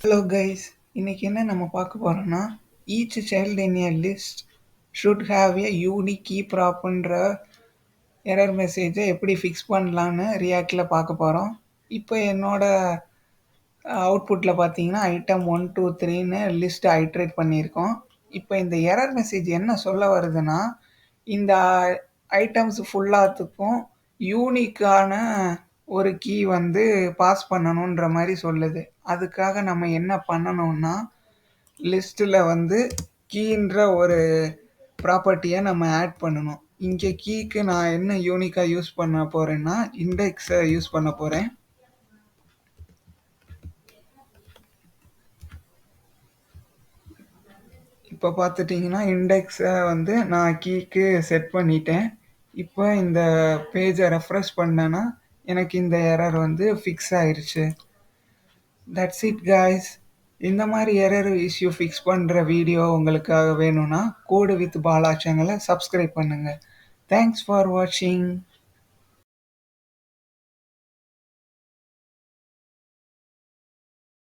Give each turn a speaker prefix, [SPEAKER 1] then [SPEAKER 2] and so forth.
[SPEAKER 1] Hello guys, இன்னைக்கு என்ன நம்ம பார்க்க போறோம்னா each child in a list should have a unique key ப்ராப்ன்ற எரர் மெசேஜை எப்படி ஃபிக்ஸ் பண்ணலான்னு ரியாக்டில் பார்க்க போகிறோம். இப்போ என்னோட அவுட்புட்டில் பார்த்தீங்கன்னா ஐட்டம் 1 2 3ன்னு லிஸ்ட் ஐட்ரேட் பண்ணியிருக்கோம். இப்போ இந்த எரர் மெசேஜ் என்ன சொல்ல வருதுன்னா, இந்த ஐட்டம்ஸ் ஃபுல்லாத்துக்கும் யூனிக்கான ஒரு கீ வந்து பாஸ் பண்ணணுன்ற மாதிரி சொல்லுது. அதுக்காக நம்ம என்ன பண்ணணும்னா, லிஸ்ட்டில் வந்து கீன்ற ஒரு ப்ராப்பர்ட்டியை நம்ம ஆட் பண்ணணும். இங்கே கீக்கு நான் என்ன யூனிக்காக யூஸ் பண்ண போகிறேன்னா இண்டெக்ஸை யூஸ் பண்ண போகிறேன். இப்போ பார்த்துட்டிங்கன்னா இண்டெக்ஸை வந்து நான் கீக்கு செட் பண்ணிட்டேன். இப்போ இந்த பேஜை ரெஃப்ரெஷ் பண்ணேன்னா எனக்கு இந்த எரர் வந்து ஃபிக்ஸ் ஆயிடுச்சு. That's it guys. இந்த மாதிரி எரர் இஷ்யூ ஃபிக்ஸ் பண்ணுற வீடியோ உங்களுக்காக வேணும்னா கோடு வித் பாலா சேனலை சப்ஸ்கிரைப் பண்ணுங்கள். தேங்க்ஸ் ஃபார் வாட்சிங்.